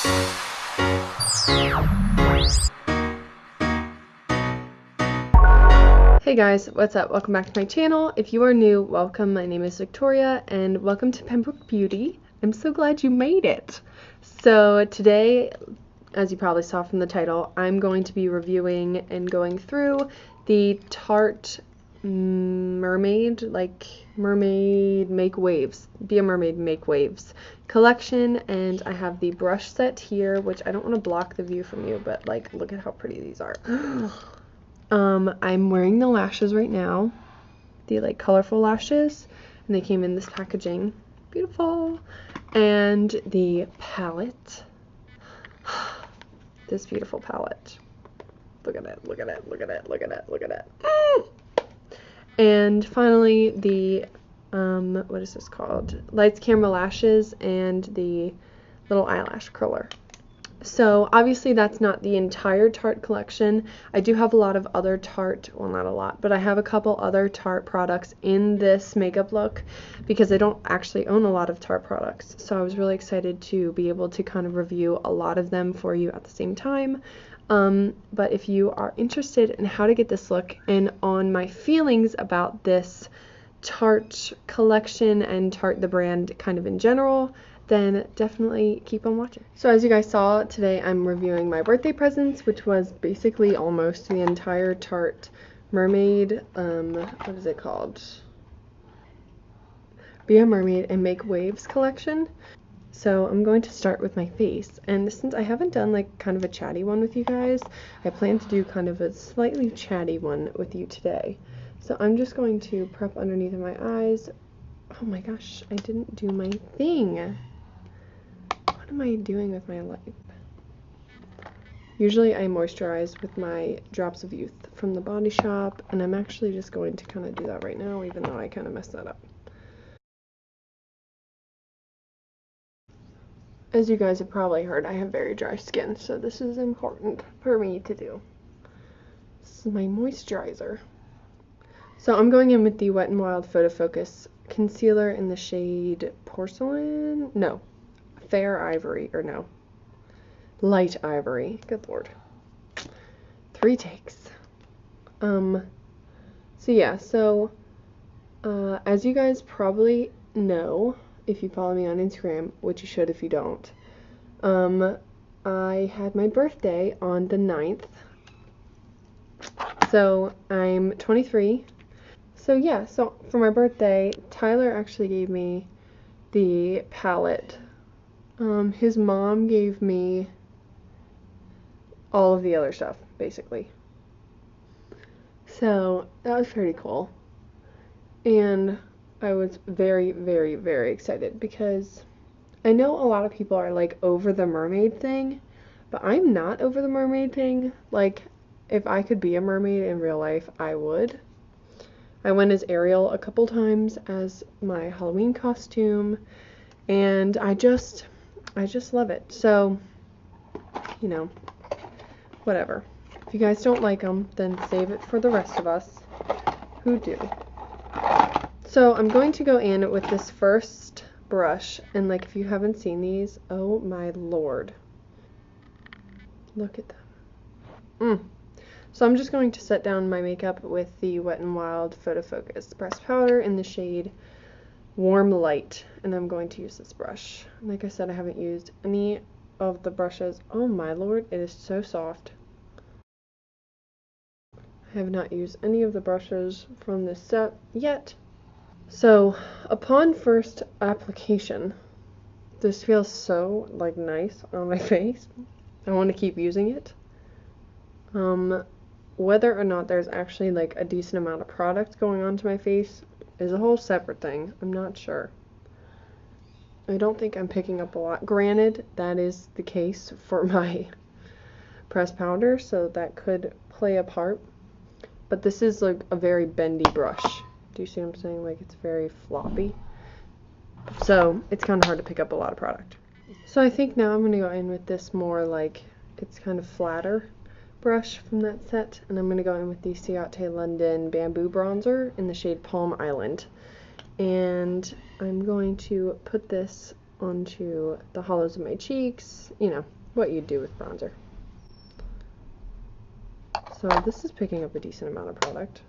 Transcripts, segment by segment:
Hey guys, what's up? Welcome back to my channel. If you are new, welcome. My name is Victoria and welcome to Pembroke Beauty. I'm so glad you made it. So today, as you probably saw from the title, I'm going to be reviewing and going through the Tarte Mermaid Make Waves, Be a Mermaid Make Waves collection, and I have the brush set here, which I don't want to block the view from you, but like, look at how pretty these are. I'm wearing the lashes right now, the like colorful lashes, and they came in this packaging. Beautiful. And the palette. This beautiful palette. Look at it, look at it, look at it, look at it, look at it. And finally the, what is this called? Lights, Camera, Lashes, and the little eyelash curler. So obviously that's not the entire Tarte collection. I do have a lot of other Tarte, well not a lot, but I have a couple other Tarte products in this makeup look because I don't actually own a lot of Tarte products. So I was really excited to be able to kind of review a lot of them for you at the same time. But if you are interested in how to get this look and on my feelings about this Tarte collection and Tarte the brand kind of in general, then definitely keep on watching. So as you guys saw, today I'm reviewing my birthday presents, which was basically almost the entire Tarte Mermaid, what is it called? Be a Mermaid and Make Waves collection. So I'm going to start with my face, and since I haven't done like kind of a chatty one with you guys, I plan to do kind of a slightly chatty one with you today. So I'm just going to prep underneath of my eyes. Oh my gosh, I didn't do my thing. What am I doing with my life? Usually I moisturize with my Drops of Youth from the Body Shop, and I'm actually just going to kind of do that right now, even though I kind of messed that up. As you guys have probably heard, I have very dry skin, so this is important for me to do. This is my moisturizer. So I'm going in with the Wet n Wild Photo Focus concealer in the shade Porcelain? No. Fair Ivory, or no. Light Ivory. Good lord. 3 takes. So yeah, so as you guys probably know, if you follow me on Instagram, which you should if you don't, I had my birthday on the 9th. So I'm 23. So yeah, so for my birthday, Tyler actually gave me the palette. His mom gave me all of the other stuff, basically. So that was pretty cool. And I was very, very, very excited because I know a lot of people are like over the mermaid thing, but I'm not over the mermaid thing. Like, if I could be a mermaid in real life, I would. I went as Ariel a couple times as my Halloween costume, and I just love it. So, you know, whatever. If you guys don't like them, then save it for the rest of us who do. So I'm going to go in with this first brush, and like, if you haven't seen these, oh my lord. Look at them. So I'm just going to set down my makeup with the Wet n Wild Photo Focus pressed powder in the shade Warm Light, and I'm going to use this brush. Like I said, I haven't used any of the brushes. Oh my lord, it is so soft. I have not used any of the brushes from this set yet. So upon first application, this feels so like nice on my face. I want to keep using it. Whether or not there's actually like a decent amount of product going onto my face is a whole separate thing. I'm not sure. I don't think I'm picking up a lot. Granted, that is the case for my pressed powder, so that could play a part. But this is like a very bendy brush. Do you see what I'm saying? Like, it's very floppy. So it's kind of hard to pick up a lot of product. So I think now I'm going to go in with this more like, it's kind of flatter brush from that set, and I'm going to go in with the Ciate London Bamboo Bronzer in the shade Palm Island. And I'm going to put this onto the hollows of my cheeks, you know, what you'd do with bronzer. So this is picking up a decent amount of product.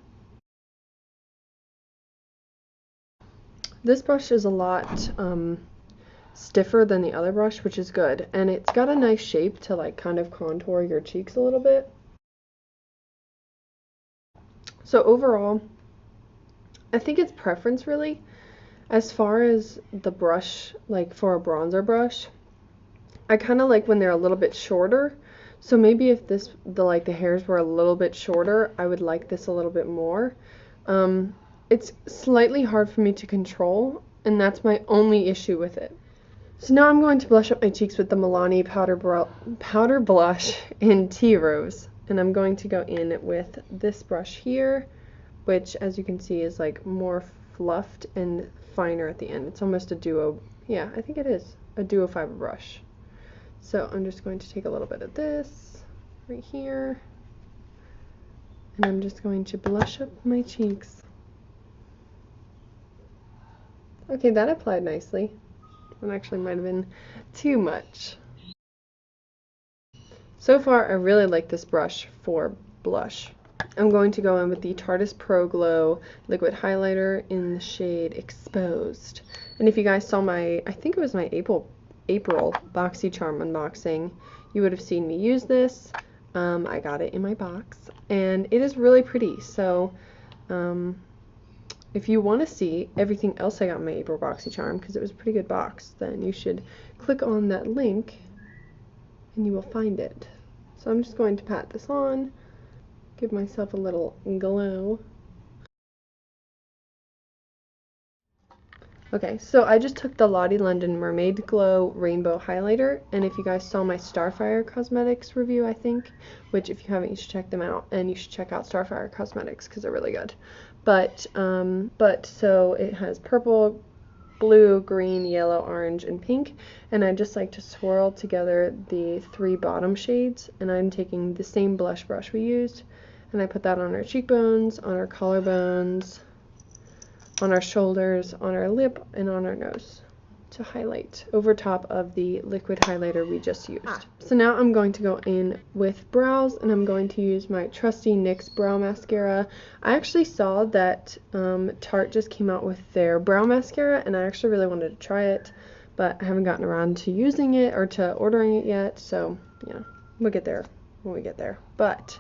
This brush is a lot stiffer than the other brush, which is good, and it's got a nice shape to like kind of contour your cheeks a little bit. So overall, I think it's preference really. As far as the brush, like for a bronzer brush, I kind of like when they're a little bit shorter. So maybe if the hairs were a little bit shorter, I would like this a little bit more. It's slightly hard for me to control, and that's my only issue with it. So now I'm going to blush up my cheeks with the Milani powder blush in Tea Rose. And I'm going to go in with this brush here, which as you can see is like more fluffed and finer at the end. It's almost a duo, yeah, I think it is a duo fiber brush. So I'm just going to take a little bit of this right here, and I'm just going to blush up my cheeks. Okay, that applied nicely. It actually might have been too much. So far, I really like this brush for blush. I'm going to go in with the Tarte Pro Glow liquid highlighter in the shade Exposed. And if you guys saw my, I think it was my April BoxyCharm unboxing, you would have seen me use this. I got it in my box, and it is really pretty. So if you want to see everything else I got in my April BoxyCharm, because it was a pretty good box, then you should click on that link and you will find it. So I'm just going to pat this on, give myself a little glow. Okay, so I just took the Lottie London Mermaid Glow Rainbow Highlighter, and if you guys saw my Starfire Cosmetics review, I think, which if you haven't, you should check them out, and you should check out Starfire Cosmetics because they're really good. But so it has purple, blue, green, yellow, orange, and pink, and I just like to swirl together the 3 bottom shades, and I'm taking the same blush brush we used, and I put that on our cheekbones, on our collarbones, on our shoulders, on our lip, and on our nose to highlight over top of the liquid highlighter we just used. So now I'm going to go in with brows, and I'm going to use my trusty NYX brow mascara. I actually saw that Tarte just came out with their brow mascara, and I actually really wanted to try it, but I haven't gotten around to using it or to ordering it yet, so you know, we'll get there when we get there. But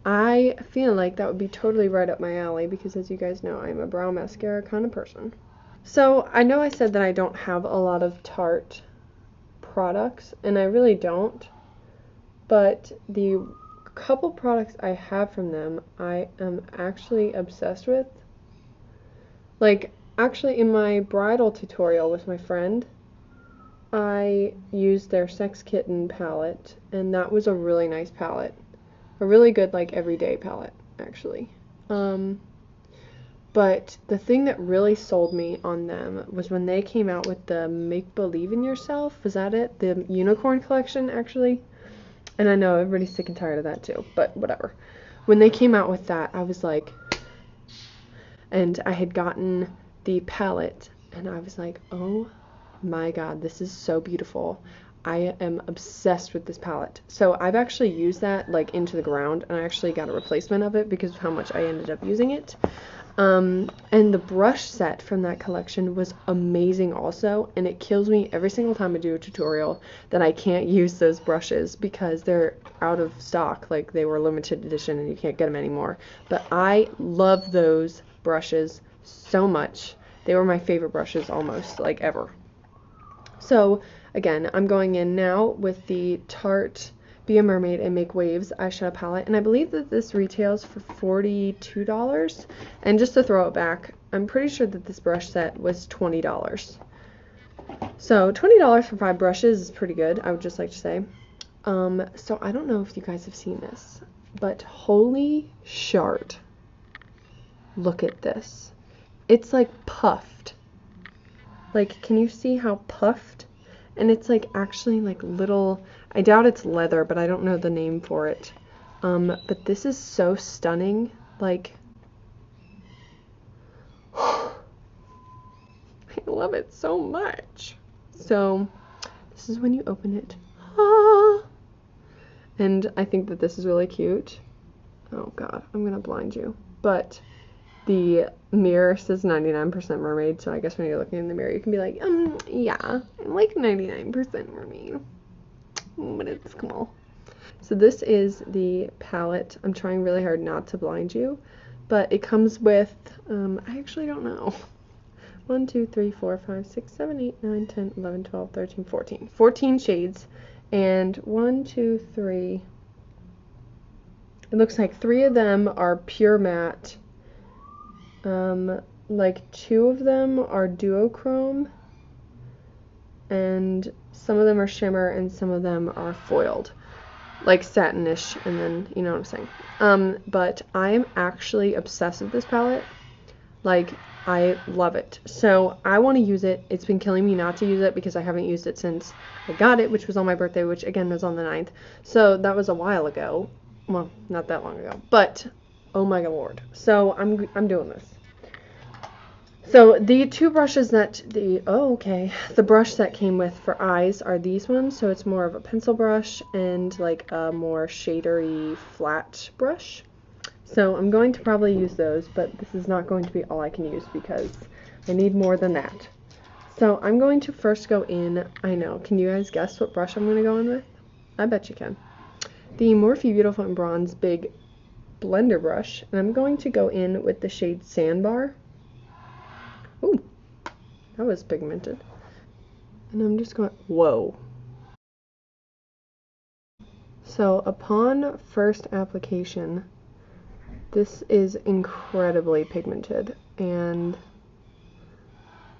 I feel like that would be totally right up my alley because, as you guys know, I'm a brow mascara kind of person. So I know I said that I don't have a lot of Tarte products, and I really don't, but the couple products I have from them I am actually obsessed with. Like, actually in my bridal tutorial with my friend, I used their Sex Kitten palette, and that was a really nice palette. A really good, like, everyday palette, actually. But the thing that really sold me on them was when they came out with the Make Believe in Yourself. Was that it? The Unicorn Collection, actually. And I know everybody's sick and tired of that too, but whatever. When they came out with that, I was like, and I had gotten the palette, and I was like, oh my god, this is so beautiful. I am obsessed with this palette. So I've actually used that like into the ground, and I actually got a replacement of it because of how much I ended up using it. And the brush set from that collection was amazing also, and it kills me every single time I do a tutorial that I can't use those brushes because they're out of stock. Like, they were limited edition and you can't get them anymore. But I love those brushes so much. They were my favorite brushes almost, like, ever. So again, I'm going in now with the Tarte Be a Mermaid and Make Waves eyeshadow palette, and I believe that this retails for $42. And just to throw it back, I'm pretty sure that this brush set was $20. So $20 for 5 brushes is pretty good, I would just like to say. So I don't know if you guys have seen this, but holy shart, look at this. It's like puffed. Like, can you see how puffed? And it's like actually like little, I doubt it's leather, but I don't know the name for it. But this is so stunning. Like, I love it so much. So this is when you open it. Ah! And I think that this is really cute. Oh god, I'm gonna blind you. But the mirror says 99% mermaid, so I guess when you're looking in the mirror, you can be like, yeah, I'm like 99% mermaid. But it's cool. So this is the palette. I'm trying really hard not to blind you, but it comes with, I actually don't know. 1, 2, 3, 4, 5, 6, 7, 8, 9, 10, 11, 12, 13, 14. 14 shades. And 1, 2, 3. It looks like 3 of them are pure matte. Like 2 of them are duochrome. And some of them are shimmer and some of them are foiled. Like satinish, and then, you know what I'm saying. But I'm actually obsessed with this palette. Like, I love it. So I want to use it. It's been killing me not to use it because I haven't used it since I got it, which was on my birthday, which again was on the 9th. So that was a while ago. Well, not that long ago, but oh my lord. So I'm doing this. So the 2 brushes that the brush that came with for eyes are these ones. So it's more of a pencil brush and like a more shadery flat brush. So I'm going to probably use those, but this is not going to be all I can use because I need more than that. So I'm going to first go in, I know, can you guys guess what brush I'm going to go in with? I bet you can. The Morphe Beautiful in Bronze Big Blender brush, and I'm going to go in with the shade Sandbar. Ooh, that was pigmented. And I'm just going, whoa. So upon first application, this is incredibly pigmented, and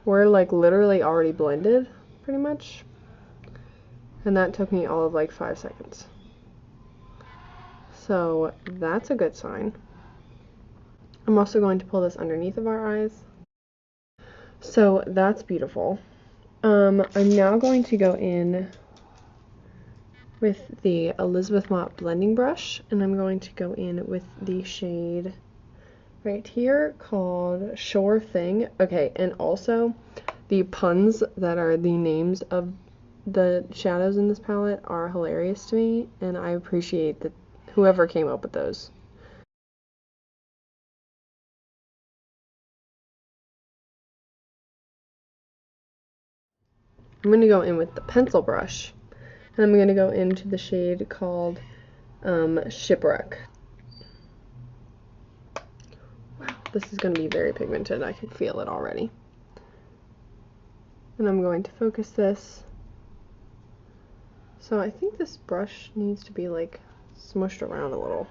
we're like literally already blended, pretty much. And that took me all of like 5 seconds. So that's a good sign. I'm also going to pull this underneath of our eyes. So that's beautiful. I'm now going to go in with the Elizabeth Mott blending brush, and I'm going to go in with the shade right here called Sure Thing. Okay, and also the puns that are the names of the shadows in this palette are hilarious to me, and I appreciate that whoever came up with those. I'm going to go in with the pencil brush, and I'm going to go into the shade called Shipwreck. Wow, this is going to be very pigmented. I can feel it already. And I'm going to focus this. So I think this brush needs to be like smushed around a little.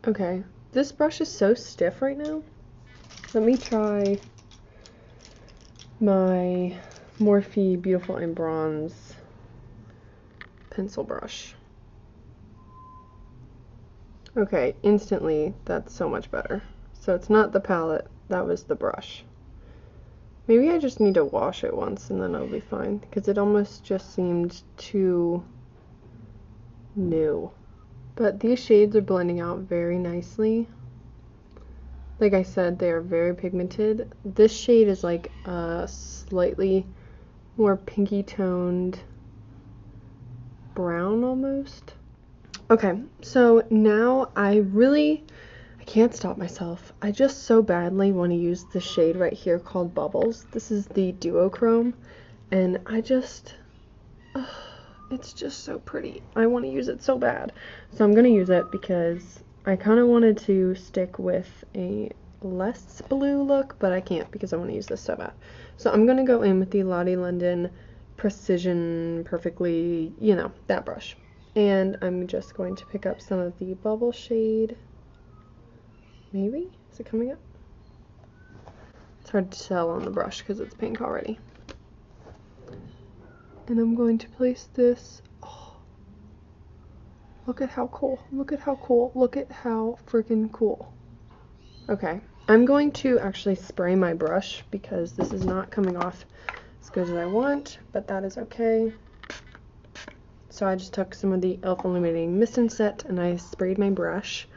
Okay, this brush is so stiff right now. Let me try my Morphe Beautiful in Bronze pencil brush. Okay, instantly that's so much better. So it's not the palette, that was the brush. Maybe I just need to wash it once and then it'll be fine, because it almost just seemed too new. But these shades are blending out very nicely. Like I said, they are very pigmented. This shade is like a slightly more pinky toned brown almost. Okay, so now I can't stop myself. I just so badly want to use the shade right here called Bubbles. This is the duochrome, and it's just so pretty. I want to use it so bad. So I'm going to use it because I kind of wanted to stick with a less blue look, but I can't because I want to use this so bad. So I'm going to go in with the Lottie London Precision Perfectly, you know, that brush. And I'm just going to pick up some of the Bubble shade. Maybe? Is it coming up? It's hard to tell on the brush because it's pink already. And I'm going to place this. Oh, look at how cool. Look at how cool. Look at how freaking cool. Okay, I'm going to actually spray my brush because this is not coming off as good as I want, but that is okay. So I just took some of the e.l.f. Illuminating Mist and Set and I sprayed my brush.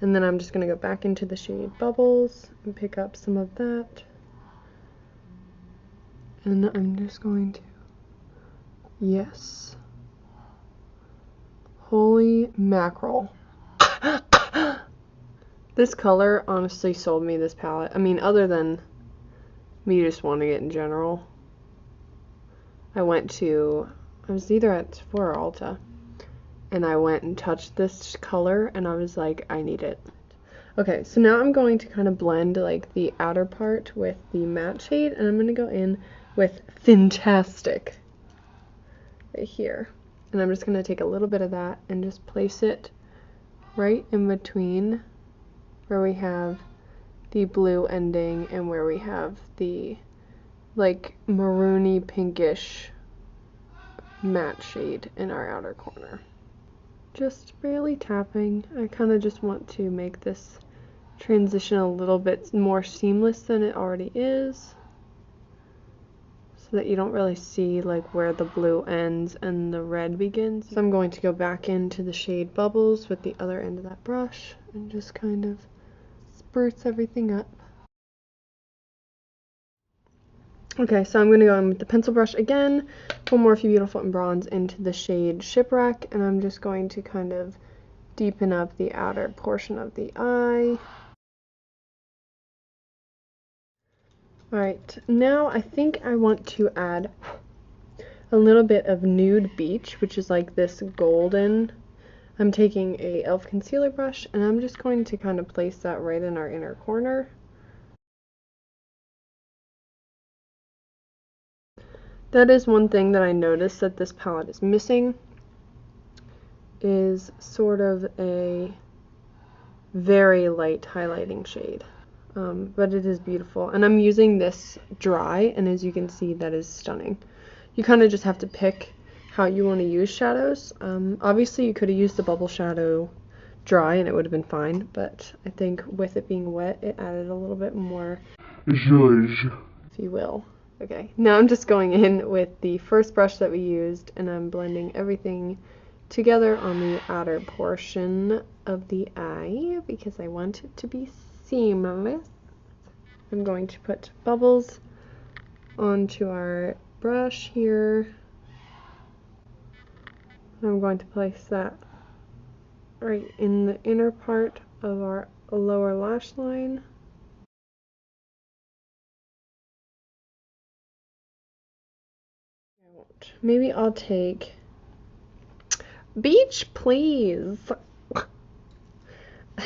And then I'm just going to go back into the shade Bubbles and pick up some of that. And I'm just going to, yes. Holy mackerel. This color honestly sold me this palette. I mean, other than me just wanting it in general. I was either at Sephora or Ulta, and I went and touched this color, and I was like, I need it. Okay, so now I'm going to kind of blend like the outer part with the matte shade, and I'm going to go in with Fantastic right here. And I'm just going to take a little bit of that and just place it right in between where we have the blue ending and where we have the like maroony pinkish matte shade in our outer corner. Just barely tapping. I kind of just want to make this transition a little bit more seamless than it already is, so that you don't really see like where the blue ends and the red begins. So I'm going to go back into the shade Bubbles with the other end of that brush and just kind of spruce everything up. Okay, so I'm going to go in with the pencil brush again, pull Morphe Beautiful and Bronze into the shade Shipwreck, and I'm just going to kind of deepen up the outer portion of the eye. Alright, now I think I want to add a little bit of Nude Beach, which is like this golden. I'm taking a e.l.f. concealer brush, and I'm just going to kind of place that right in our inner corner. That is one thing that I noticed that this palette is missing, is sort of a very light highlighting shade. But it is beautiful. And I'm using this dry, and as you can see, that is stunning. You kind of just have to pick how you want to use shadows. Obviously, you could have used the bubble shadow dry, and it would have been fine, but I think with it being wet, it added a little bit more zhuzh, if you will. Okay, now I'm just going in with the first brush that we used, and I'm blending everything together on the outer portion of the eye because I want it to be seamless. I'm going to put Bubbles onto our brush here. I'm going to place that right in the inner part of our lower lash line. Maybe I'll take Beach Please.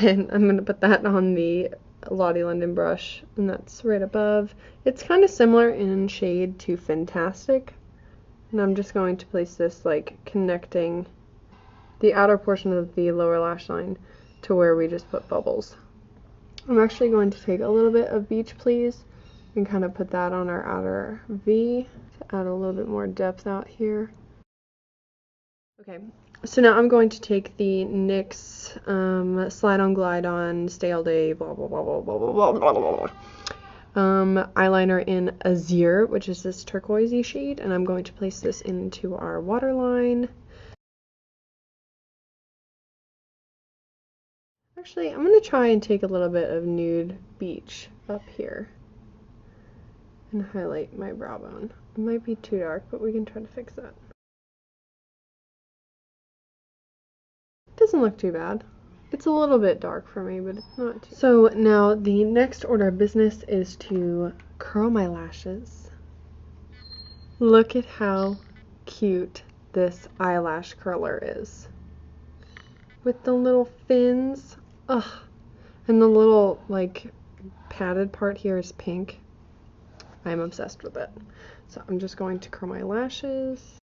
And I'm going to put that on the Lottie London brush, and that's right above. It's kind of similar in shade to Fantastic, and I'm just going to place this like connecting the outer portion of the lower lash line to where we just put Bubbles. I'm actually going to take a little bit of Beach Please and kind of put that on our outer V to add a little bit more depth out here. Okay, so now I'm going to take the NYX Slide On Glide On Stay All Day blah blah blah blah blah blah blah blah blah eyeliner in Azure, which is this turquoisey shade, and I'm going to place this into our waterline. Actually, I'm going to try and take a little bit of Nude Beach up here and highlight my brow bone. It might be too dark, but we can try to fix that. Doesn't look too bad. It's a little bit dark for me, but it's not too. So now the next order of business is to curl my lashes. Look at how cute this eyelash curler is. With the little fins. Ugh. And the little like padded part here is pink. I'm obsessed with it. So I'm just going to curl my lashes.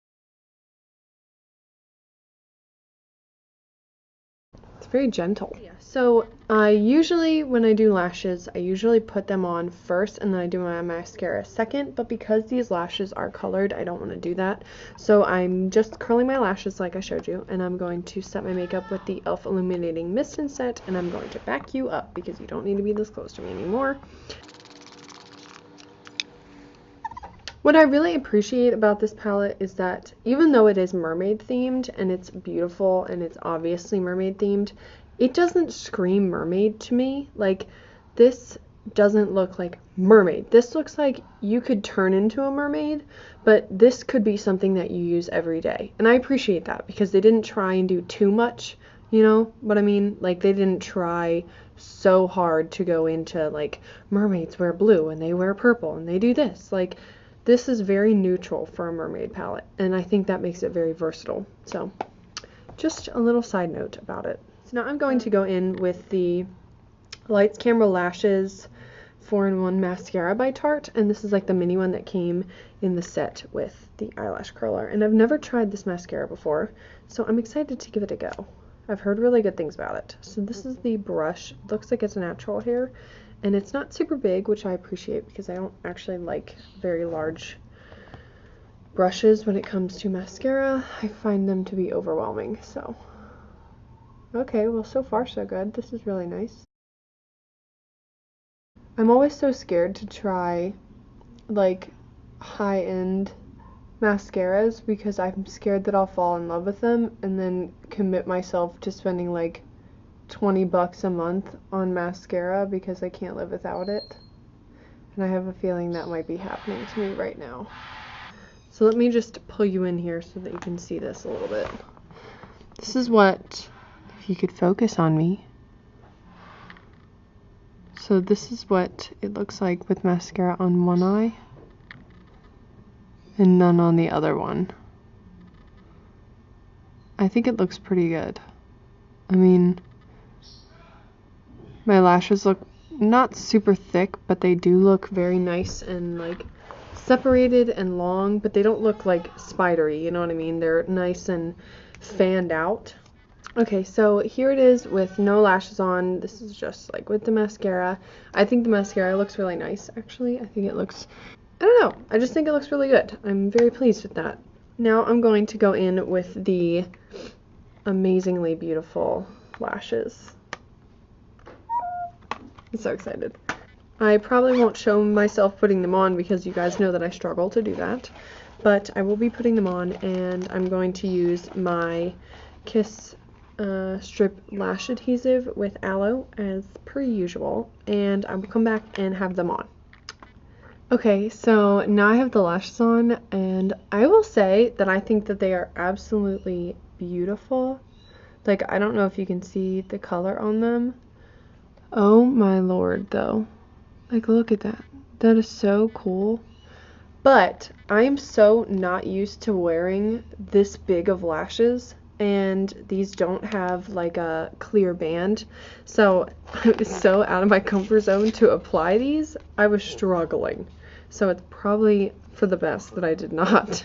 It's very gentle. Yeah. So usually when I do lashes, I usually put them on first and then I do my mascara second, but because these lashes are colored, I don't want to do that. So I'm just curling my lashes like I showed you, and I'm going to set my makeup with the e.l.f. Illuminating Mist and Set, and I'm going to back you up because you don't need to be this close to me anymore. What I really appreciate about this palette is that even though it is mermaid themed and it's beautiful and it's obviously mermaid themed, it doesn't scream mermaid to me. Like, this doesn't look like mermaid. This looks like you could turn into a mermaid, but this could be something that you use every day. And I appreciate that because they didn't try and do too much, you know what I mean? Like they didn't try so hard to go into like mermaids wear blue and they wear purple and they do this. Like this is very neutral for a mermaid palette, and I think that makes it very versatile. So just a little side note about it. So now I'm going to go in with the Lights Camera Lashes 4-in-1 mascara by Tarte, and this is like the mini one that came in the set with the eyelash curler. And I've never tried this mascara before, so I'm excited to give it a go. I've heard really good things about it. So this is the brush. It looks like it's natural hair, and it's not super big, which I appreciate because I don't actually like very large brushes when it comes to mascara. I find them to be overwhelming. So okay, well, so far so good. This is really nice. I'm always so scared to try like high-end mascaras because I'm scared that I'll fall in love with them and then commit myself to spending like $20 a month on mascara because I can't live without it. And I have a feeling that might be happening to me right now. So let me just pull you in here so that you can see this a little bit. This is what, if you could focus on me. So this is what it looks like with mascara on one eye and none on the other one. I think it looks pretty good. I mean, my lashes look not super thick, but they do look very nice and like separated and long, but they don't look like spidery, you know what I mean? They're nice and fanned out. Okay, so here it is with no lashes on. This is just like with the mascara. I think the mascara looks really nice, actually. I think it looks, I don't know, I just think it looks really good. I'm very pleased with that. Now I'm going to go in with the amazingly beautiful lashes. I'm so excited. I probably won't show myself putting them on because you guys know that I struggle to do that. But I will be putting them on, and I'm going to use my Kiss strip lash adhesive with aloe as per usual, and I will come back and have them on. Okay, so now I have the lashes on, and I will say that I think that they are absolutely beautiful. Like, I don't know if you can see the color on them. Oh my lord, though. Like, look at that. That is so cool. But I am so not used to wearing this big of lashes, and these don't have like a clear band, so I was so out of my comfort zone to apply these. I was struggling, so it's probably for the best that I did not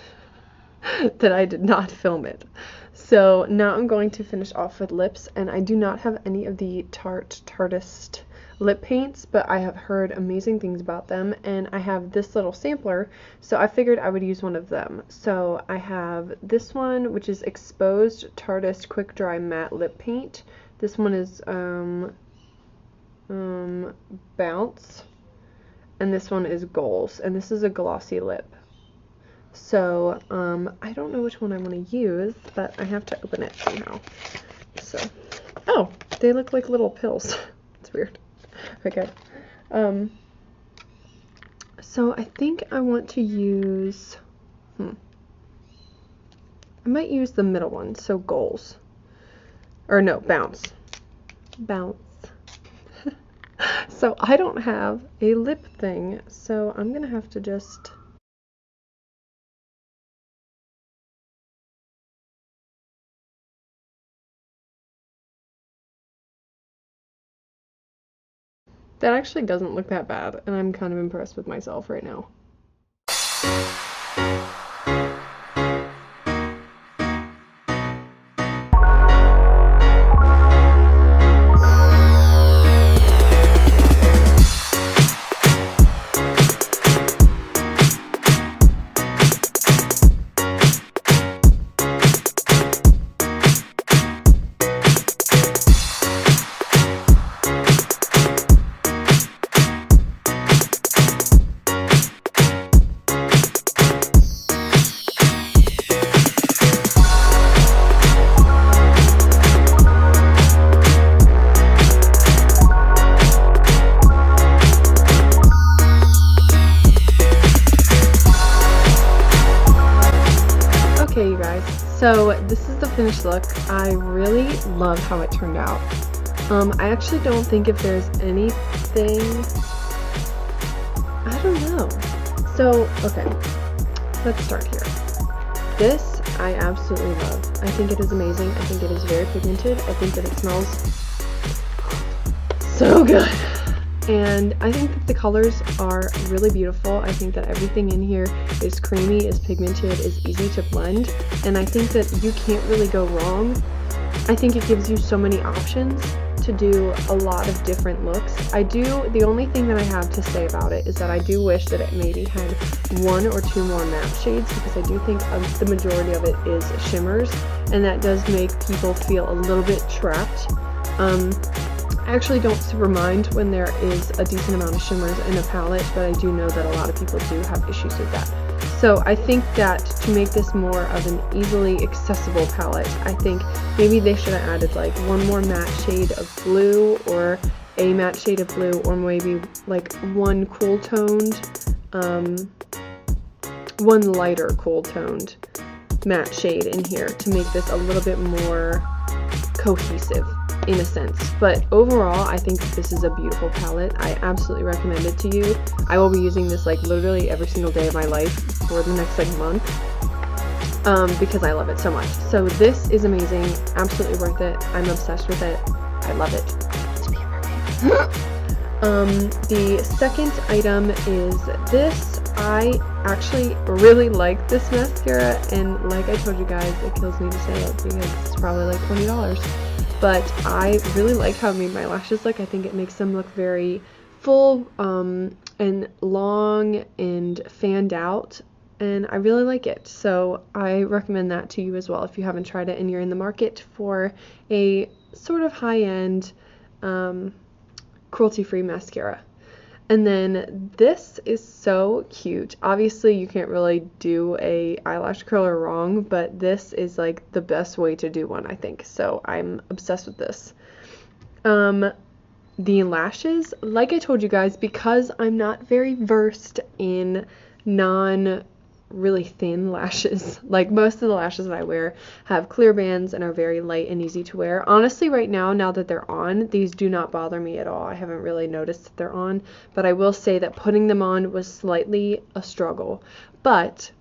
film it. So now I'm going to finish off with lips, and I do not have any of the Tartist lip paints, but I have heard amazing things about them, and I have this little sampler, so I figured I would use one of them. So I have this one, which is Exposed Tartist Quick Dry Matte Lip Paint. This one is Bounce, and this one is Goals, and this is a glossy lip. So I don't know which one I want to use, but I have to open it somehow. So, oh, they look like little pills. It's weird. Okay. So I think I want to use, I might use the middle one, so Goals. Or no, Bounce. Bounce. So I don't have a lip thing, so I'm gonna have to just... That actually doesn't look that bad, and I'm kind of impressed with myself right now. Okay, you guys, so this is the finished look. I really love how it turned out. I actually don't think if there's anything, I don't know. So, okay, let's start here. This I absolutely love. I think it is amazing. I think it is very pigmented. I think that it smells so good. And I think that the colors are really beautiful. I think that everything in here is creamy, is pigmented, is easy to blend. And I think that you can't really go wrong. I think it gives you so many options to do a lot of different looks. The only thing that I have to say about it is that I do wish that it maybe had 1 or 2 more matte shades, because I do think the majority of it is shimmers, and that does make people feel a little bit trapped. I actually don't super mind when there is a decent amount of shimmers in a palette, but I do know that a lot of people do have issues with that. So I think that to make this more of an easily accessible palette, I think maybe they should have added like 1 more matte shade of blue, or a matte shade of blue, or maybe like 1 cool toned, 1 lighter cool toned matte shade in here to make this a little bit more cohesive in a sense. But overall, I think that this is a beautiful palette. I absolutely recommend it to you. I will be using this like literally every single day of my life for the next like month, because I love it so much. So this is amazing, absolutely worth it. I'm obsessed with it. I love it. To be a mermaid. The second item is this. I actually really like this mascara, and like I told you guys, it kills me to say it because it's probably like $20. But I really like how it made my lashes look. I think it makes them look very full and long and fanned out, and I really like it. So I recommend that to you as well if you haven't tried it and you're in the market for a sort of high-end cruelty-free mascara. And then this is so cute. Obviously you can't really do a eyelash curler wrong, but this is like the best way to do one, I think. So I'm obsessed with this. The lashes, like I told you guys, because I'm not very versed in really thin lashes. Like most of the lashes that I wear have clear bands and are very light and easy to wear. Honestly, right now that they're on, these do not bother me at all. I haven't really noticed that they're on, but I will say that putting them on was slightly a struggle. But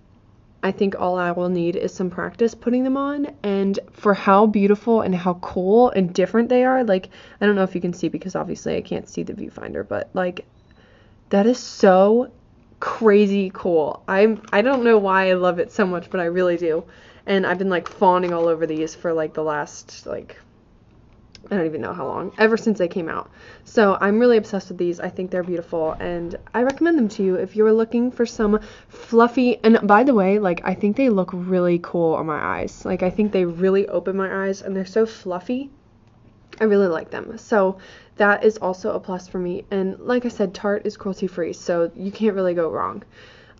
I think all I will need is some practice putting them on, and for how beautiful and how cool and different they are, like, I don't know if you can see because obviously I can't see the viewfinder, but like, that is so crazy cool. I don't know why I love it so much, but I really do. And I've been like fawning all over these for like the last, like, I don't even know how long, ever since they came out. So I'm really obsessed with these. I think they're beautiful, and I recommend them to you if you're looking for some fluffy, and by the way, like, I think they look really cool on my eyes. Like, I think they really open my eyes, and they're so fluffy. I really like them. So that is also a plus for me. And like I said, Tarte is cruelty free, so you can't really go wrong.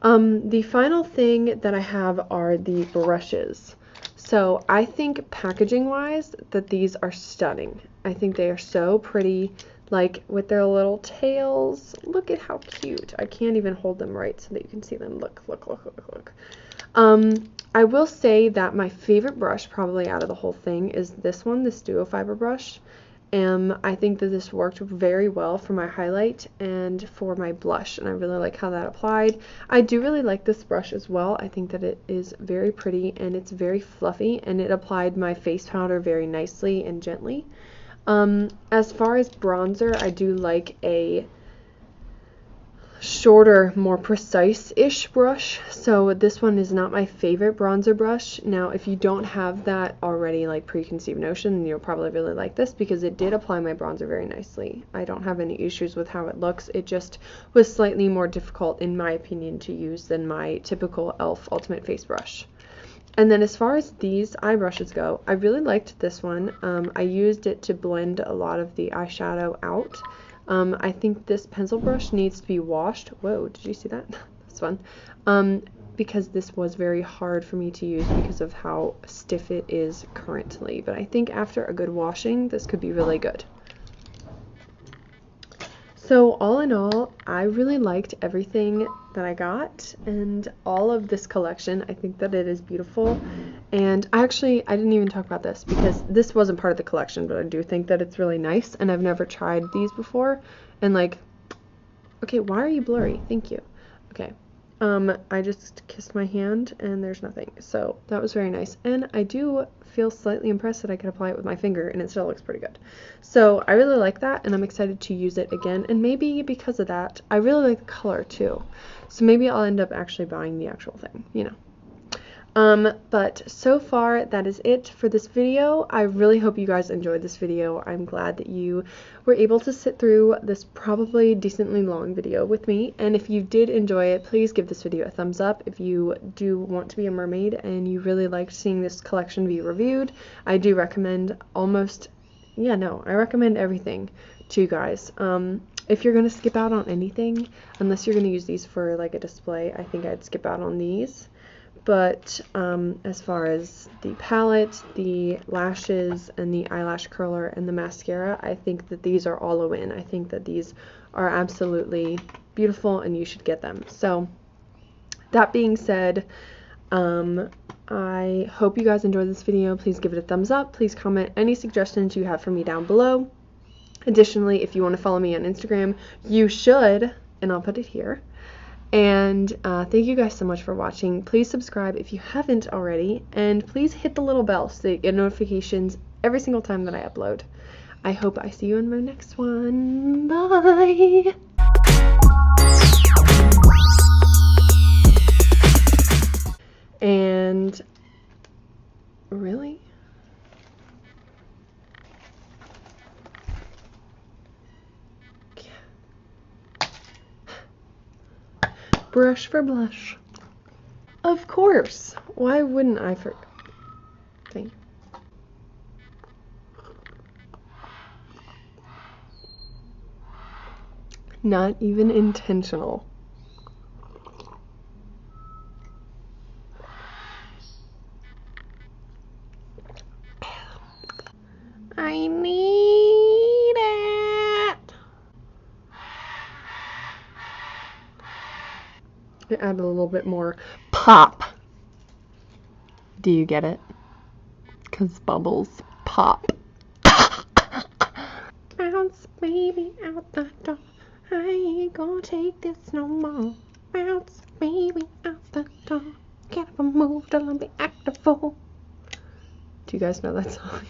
The final thing that I have are the brushes. So I think packaging wise that these are stunning. I think they are so pretty, like with their little tails. Look at how cute. I can't even hold them right so that you can see them. Look. I will say that my favorite brush probably out of the whole thing is this one, this duo fiber brush. I think that this worked very well for my highlight and for my blush, and I really like how that applied. I do really like this brush as well. I think that it is very pretty and it's very fluffy, and it applied my face powder very nicely and gently. As far as bronzer, I do like a shorter, more precise-ish brush. So this one is not my favorite bronzer brush. Now, if you don't have that already, like preconceived notion, then you'll probably really like this because it did apply my bronzer very nicely. I don't have any issues with how it looks. It just was slightly more difficult, in my opinion, to use than my typical e.l.f. Ultimate Face Brush. And then as far as these eye brushes go, I really liked this one. I used it to blend a lot of the eyeshadow out. I think this pencil brush needs to be washed. Whoa, did you see that? That's fun. Because this was very hard for me to use because of how stiff it is currently. But I think after a good washing, this could be really good. So all in all, I really liked everything that I got and all of this collection. I think that it is beautiful. And I didn't even talk about this because this wasn't part of the collection, but I do think that it's really nice, and I've never tried these before. And like, okay, why are you blurry? Thank you. Okay. I just kissed my hand and there's nothing. So that was very nice. And I do feel slightly impressed that I can apply it with my finger and it still looks pretty good. So I really like that, and I'm excited to use it again. And maybe because of that, I really like the color too. So maybe I'll end up actually buying the actual thing, you know. But so far that is it for this video. I really hope you guys enjoyed this video. I'm glad that you were able to sit through this probably decently long video with me. And if you did enjoy it, please give this video a thumbs up. If you do want to be a mermaid and you really liked seeing this collection be reviewed, I do recommend I recommend everything to you guys. If you're gonna skip out on anything, unless you're gonna use these for like a display, I think I'd skip out on these. But as far as the palette, the lashes, and the eyelash curler, and the mascara, I think that these are all a win. I think that these are absolutely beautiful and you should get them. So that being said, I hope you guys enjoyed this video. Please give it a thumbs up. Please comment any suggestions you have for me down below. Additionally, if you want to follow me on Instagram, you should, and I'll put it here. And thank you guys so much for watching. Please subscribe if you haven't already, and please hit the little bell so that you get notifications every single time that I upload. I hope I see you in my next one. Bye! And really? Brush for blush. Of course. Why wouldn't I Thank you. Not even intentional. I need it. I added a little bit more pop. Do you get it? 'Cause bubbles pop. Bounce baby out the door. I ain't gonna take this no more. Bounce baby out the door. Get up and move till I be active full. Do you guys know that song?